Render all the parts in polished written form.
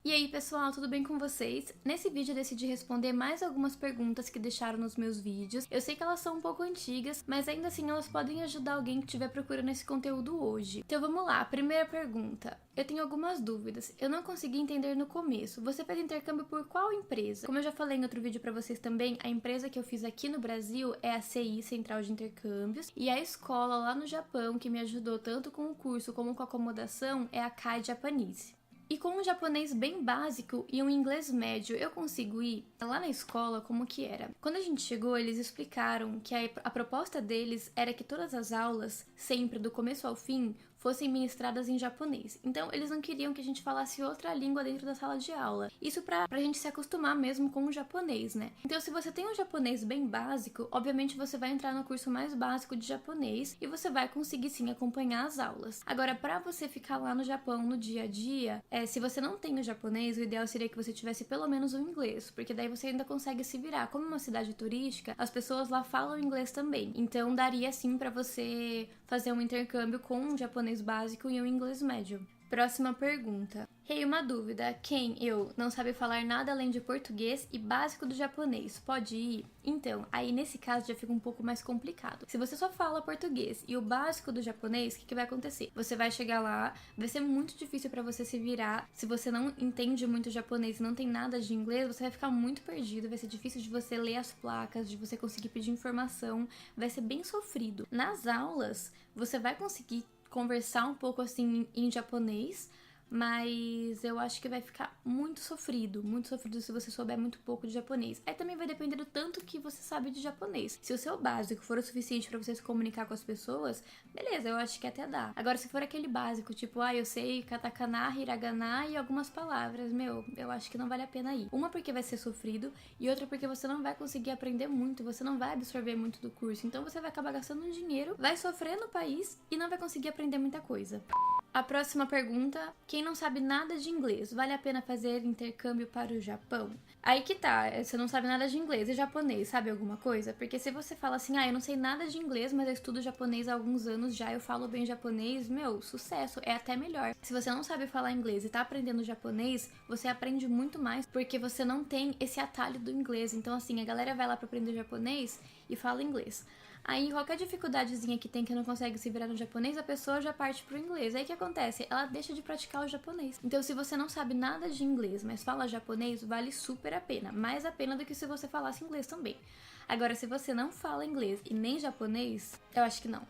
E aí pessoal, tudo bem com vocês? Nesse vídeo eu decidi responder mais algumas perguntas que deixaram nos meus vídeos. Eu sei que elas são um pouco antigas, mas ainda assim elas podem ajudar alguém que estiver procurando esse conteúdo hoje. Então vamos lá, primeira pergunta. Eu tenho algumas dúvidas. Eu não consegui entender no começo. Você fez intercâmbio por qual empresa? Como eu já falei em outro vídeo pra vocês também, a empresa que eu fiz aqui no Brasil é a CI, Central de Intercâmbios, e a escola lá no Japão que me ajudou tanto com o curso como com a acomodação é a Kai Japanese. E com um japonês bem básico e um inglês médio, eu consigo ir? Lá na escola, como que era? Quando a gente chegou, eles explicaram que a proposta deles era que todas as aulas, sempre do começo ao fim, fossem ministradas em japonês. Então, eles não queriam que a gente falasse outra língua dentro da sala de aula. Isso pra gente se acostumar mesmo com o japonês, né? Então, se você tem um japonês bem básico, obviamente você vai entrar no curso mais básico de japonês e você vai conseguir sim acompanhar as aulas. Agora, pra você ficar lá no Japão no dia a dia, se você não tem o japonês, o ideal seria que você tivesse pelo menos o inglês, porque daí você ainda consegue se virar. Como é uma cidade turística, as pessoas lá falam inglês também. Então, daria sim pra você fazer um intercâmbio com um japonês básico e um inglês médio. Próxima pergunta. Hey, uma dúvida. Quem, eu, não sabe falar nada além de português e básico do japonês, pode ir? Então, aí nesse caso já fica um pouco mais complicado. Se você só fala português e o básico do japonês, o que vai acontecer? Você vai chegar lá, vai ser muito difícil pra você se virar. Se você não entende muito japonês e não tem nada de inglês, você vai ficar muito perdido, vai ser difícil de você ler as placas, de você conseguir pedir informação, vai ser bem sofrido. Nas aulas, você vai conseguir conversar um pouco assim em japonês, mas eu acho que vai ficar muito sofrido se você souber muito pouco de japonês. Aí também vai depender do tanto que você sabe de japonês. Se o seu básico for o suficiente pra você se comunicar com as pessoas, beleza, eu acho que até dá. Agora, se for aquele básico, tipo, eu sei katakana, hiragana e algumas palavras, eu acho que não vale a pena ir. Uma porque vai ser sofrido e outra porque você não vai conseguir aprender muito, você não vai absorver muito do curso. Então você vai acabar gastando um dinheiro, vai sofrer no país e não vai conseguir aprender muita coisa. A próxima pergunta, quem não sabe nada de inglês, vale a pena fazer intercâmbio para o Japão? Aí que tá, você não sabe nada de inglês e japonês, sabe alguma coisa? Porque se você fala assim, eu não sei nada de inglês, mas eu estudo japonês há alguns anos já, eu falo bem japonês, sucesso, é até melhor. Se você não sabe falar inglês e tá aprendendo japonês, você aprende muito mais, porque você não tem esse atalho do inglês. Então assim, a galera vai lá pra aprender japonês e fala inglês. Aí qualquer dificuldadezinha que tem que não consegue se virar no japonês, a pessoa já parte pro inglês. Aí o que acontece? Ela deixa de praticar o japonês. Então se você não sabe nada de inglês, mas fala japonês, vale super a pena. Mais a pena do que se você falasse inglês também. Agora, se você não fala inglês e nem japonês, eu acho que não.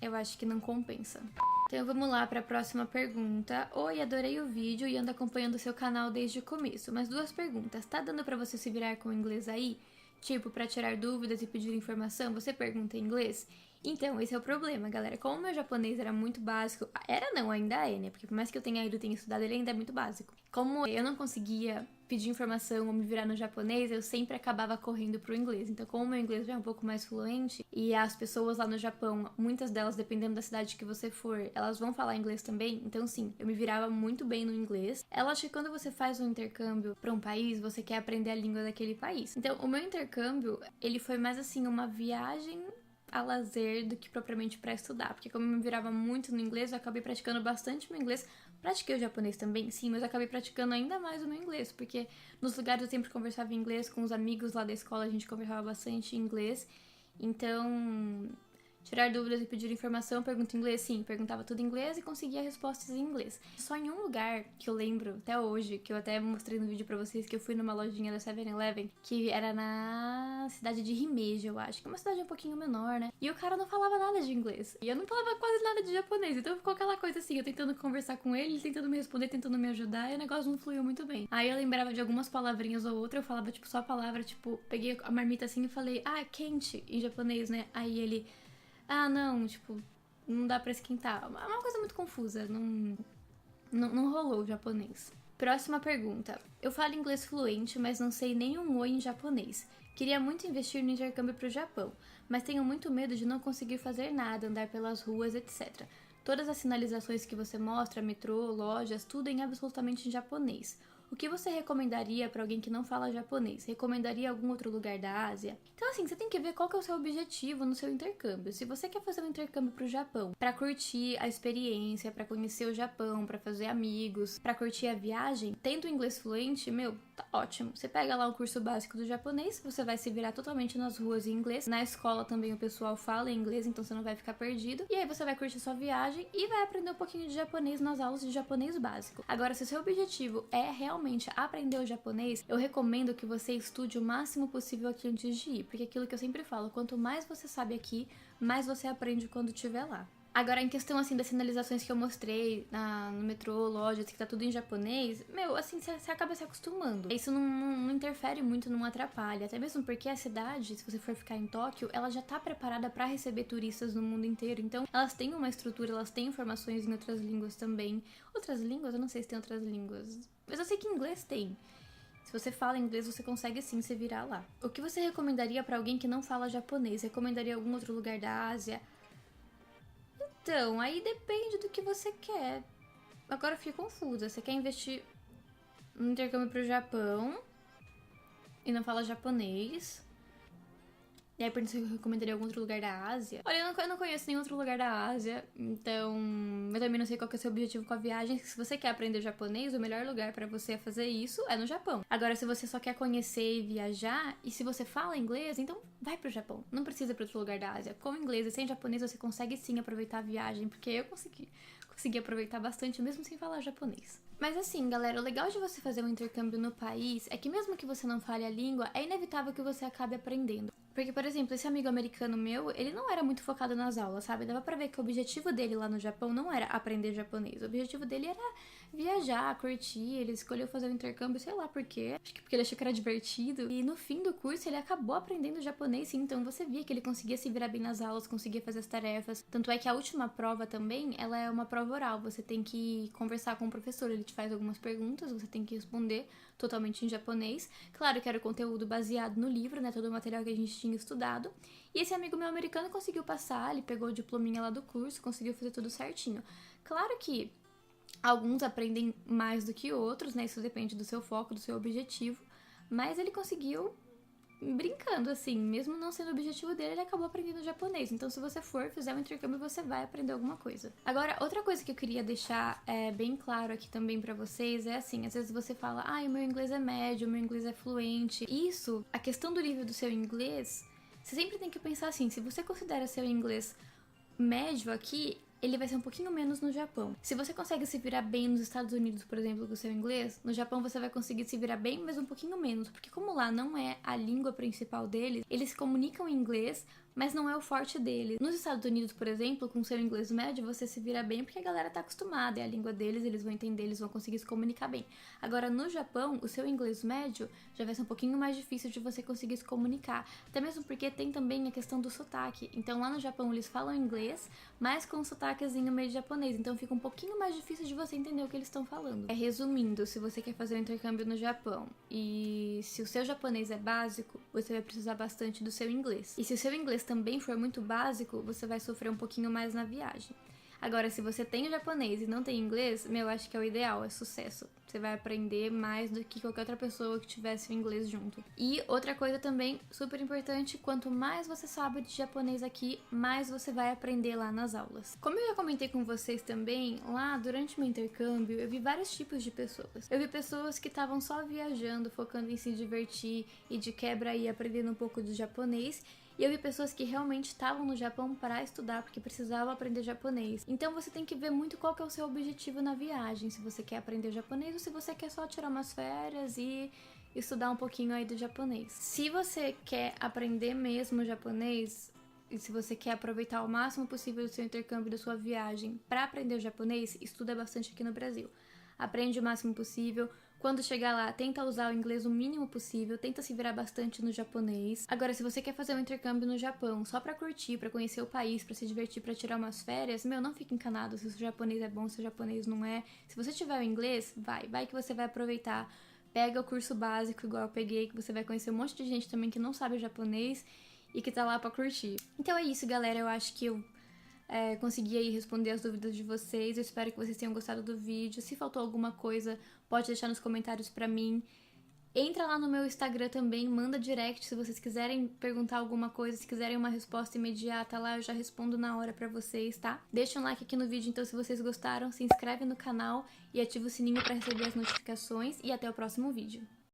Eu acho que não compensa. Então vamos lá para a próxima pergunta. Oi, adorei o vídeo e ando acompanhando o seu canal desde o começo. Mas duas perguntas. Tá dando para você se virar com o inglês aí? Tipo, para tirar dúvidas e pedir informação, você pergunta em inglês? Então, esse é o problema, galera. Como o meu japonês era muito básico... ainda é, né? Porque por mais que eu tenha ido e tenha estudado, ele ainda é muito básico. Como eu não conseguia pedir informação ou me virar no japonês, eu sempre acabava correndo pro inglês. Então, como o meu inglês já é um pouco mais fluente, e as pessoas lá no Japão, muitas delas, dependendo da cidade que você for, elas vão falar inglês também. Então, sim, eu me virava muito bem no inglês. Eu acho que quando você faz um intercâmbio pra um país, você quer aprender a língua daquele país. Então, o meu intercâmbio, ele foi mais assim, uma viagem a lazer do que propriamente para estudar, porque como eu me virava muito no inglês, eu acabei praticando bastante meu inglês. Pratiquei o japonês também, sim, mas eu acabei praticando ainda mais o meu inglês, porque nos lugares eu sempre conversava em inglês, com os amigos lá da escola a gente conversava bastante em inglês, então... Tirar dúvidas e pedir informação, pergunta em inglês, sim, perguntava tudo em inglês e conseguia respostas em inglês. Só em um lugar que eu lembro até hoje, que eu até mostrei no vídeo pra vocês, que eu fui numa lojinha da 7-Eleven, que era na cidade de Himeji, eu acho, que é uma cidade um pouquinho menor, né? E o cara não falava nada de inglês. E eu não falava quase nada de japonês, então ficou aquela coisa assim, eu tentando conversar com ele tentando me responder, tentando me ajudar, e o negócio não fluiu muito bem. Aí eu lembrava de algumas palavrinhas ou outra, eu falava tipo só a palavra, tipo, peguei a marmita assim e falei, quente, em japonês, né? Aí ele... não, tipo, não dá pra esquentar. É uma coisa muito confusa, não rolou o japonês. Próxima pergunta. Eu falo inglês fluente, mas não sei nenhum oi em japonês. Queria muito investir no intercâmbio pro Japão, mas tenho muito medo de não conseguir fazer nada, andar pelas ruas, etc. Todas as sinalizações que você mostra, metrô, lojas, tudo em absolutamente em japonês. O que você recomendaria para alguém que não fala japonês? Recomendaria algum outro lugar da Ásia? Então assim, você tem que ver qual que é o seu objetivo no seu intercâmbio. Se você quer fazer um intercâmbio pro Japão, para curtir a experiência, para conhecer o Japão, para fazer amigos, para curtir a viagem, tendo inglês fluente, meu, tá ótimo. Você pega lá o curso básico do japonês, você vai se virar totalmente nas ruas em inglês. Na escola também o pessoal fala inglês, então você não vai ficar perdido. E aí você vai curtir sua viagem e vai aprender um pouquinho de japonês nas aulas de japonês básico. Agora, se o seu objetivo é realmente aprender o japonês, eu recomendo que você estude o máximo possível aqui antes de ir, porque é aquilo que eu sempre falo, quanto mais você sabe aqui, mais você aprende quando estiver lá. Agora, em questão, assim, das sinalizações que eu mostrei no metrô, lojas, que tá tudo em japonês, meu, assim, você acaba se acostumando. Isso não interfere muito, não atrapalha. Até mesmo porque a cidade, se você for ficar em Tóquio, ela já tá preparada pra receber turistas no mundo inteiro. Então, elas têm uma estrutura, elas têm informações em outras línguas também. Outras línguas? Eu não sei se tem outras línguas. Mas eu sei que em inglês tem. Se você fala inglês, você consegue sim se virar lá. O que você recomendaria pra alguém que não fala japonês? Recomendaria algum outro lugar da Ásia? Então, aí depende do que você quer. Agora eu fiquei confusa. Você quer investir no intercâmbio pro Japão e não fala japonês? E aí, por isso eu recomendaria algum outro lugar da Ásia. Olha, eu não conheço nenhum outro lugar da Ásia, então eu também não sei qual que é o seu objetivo com a viagem. Se você quer aprender japonês, o melhor lugar pra você fazer isso é no Japão. Agora, se você só quer conhecer e viajar, e se você fala inglês, então vai pro Japão. Não precisa ir pra outro lugar da Ásia. Com inglês e sem japonês, você consegue sim aproveitar a viagem, porque eu consegui aproveitar bastante, mesmo sem falar japonês. Mas assim, galera, o legal de você fazer um intercâmbio no país é que mesmo que você não fale a língua, é inevitável que você acabe aprendendo. Porque, por exemplo, esse amigo americano meu, ele não era muito focado nas aulas, sabe? Dava pra ver que o objetivo dele lá no Japão não era aprender japonês. O objetivo dele era viajar, curtir. Ele escolheu fazer um intercâmbio, sei lá por quê. Acho que porque ele achou que era divertido. E no fim do curso, ele acabou aprendendo japonês, sim. Então você via que ele conseguia se virar bem nas aulas, conseguia fazer as tarefas. Tanto é que a última prova também, ela é uma prova oral. Você tem que conversar com o professor, ele te faz algumas perguntas, você tem que responder totalmente em japonês. Claro que era o conteúdo baseado no livro, né? Todo o material que a gente tinha estudado. E esse amigo meu americano conseguiu passar, ele pegou o diplominha lá do curso, conseguiu fazer tudo certinho. Claro que alguns aprendem mais do que outros, né? Isso depende do seu foco, do seu objetivo. Mas ele conseguiu brincando, assim, mesmo não sendo o objetivo dele, ele acabou aprendendo japonês. Então, se você for, fizer um intercâmbio, você vai aprender alguma coisa. Agora, outra coisa que eu queria deixar bem claro aqui também pra vocês é assim, às vezes você fala, o meu inglês é médio, o meu inglês é fluente. Isso, a questão do nível do seu inglês, você sempre tem que pensar assim, se você considera seu inglês médio aqui, ele vai ser um pouquinho menos no Japão. Se você consegue se virar bem nos Estados Unidos, por exemplo, com o seu inglês, no Japão você vai conseguir se virar bem, mas um pouquinho menos. Porque como lá não é a língua principal deles, eles se comunicam em inglês, mas não é o forte deles. Nos Estados Unidos, por exemplo, com o seu inglês médio, você se vira bem porque a galera tá acostumada, é a língua deles, eles vão entender, eles vão conseguir se comunicar bem. Agora, no Japão, o seu inglês médio já vai ser um pouquinho mais difícil de você conseguir se comunicar. Até mesmo porque tem também a questão do sotaque. Então, lá no Japão, eles falam inglês, mas com um sotaquezinho meio japonês. Então, fica um pouquinho mais difícil de você entender o que eles estão falando. Resumindo, se você quer fazer um intercâmbio no Japão e se o seu japonês é básico, você vai precisar bastante do seu inglês. E se o seu inglês também for muito básico, você vai sofrer um pouquinho mais na viagem. Agora, se você tem o japonês e não tem inglês, eu acho que é o ideal, é sucesso. Você vai aprender mais do que qualquer outra pessoa que tivesse o inglês junto. E outra coisa também, super importante, quanto mais você sabe de japonês aqui, mais você vai aprender lá nas aulas. Como eu já comentei com vocês também, lá durante meu intercâmbio, eu vi vários tipos de pessoas. Eu vi pessoas que estavam só viajando, focando em se divertir e de quebra aí aprendendo um pouco de japonês. E eu vi pessoas que realmente estavam no Japão para estudar, porque precisavam aprender japonês. Então você tem que ver muito qual que é o seu objetivo na viagem. Se você quer aprender japonês ou se você quer só tirar umas férias e estudar um pouquinho aí do japonês. Se você quer aprender mesmo japonês, e se você quer aproveitar o máximo possível do seu intercâmbio, da sua viagem para aprender o japonês, estuda bastante aqui no Brasil. Aprende o máximo possível. Quando chegar lá, tenta usar o inglês o mínimo possível, tenta se virar bastante no japonês. Agora, se você quer fazer um intercâmbio no Japão só pra curtir, pra conhecer o país, pra se divertir, pra tirar umas férias, não fique encanado se o seu japonês é bom, se o japonês não é. Se você tiver o inglês, vai que você vai aproveitar. Pega o curso básico, igual eu peguei, que você vai conhecer um monte de gente também que não sabe o japonês e que tá lá pra curtir. Então é isso, galera, eu acho que eu conseguir aí responder as dúvidas de vocês. Eu espero que vocês tenham gostado do vídeo. Se faltou alguma coisa, pode deixar nos comentários pra mim. Entra lá no meu Instagram também, manda direct se vocês quiserem perguntar alguma coisa, se quiserem uma resposta imediata lá, eu já respondo na hora pra vocês, tá? Deixa um like aqui no vídeo então se vocês gostaram, se inscreve no canal e ativa o sininho pra receber as notificações e até o próximo vídeo.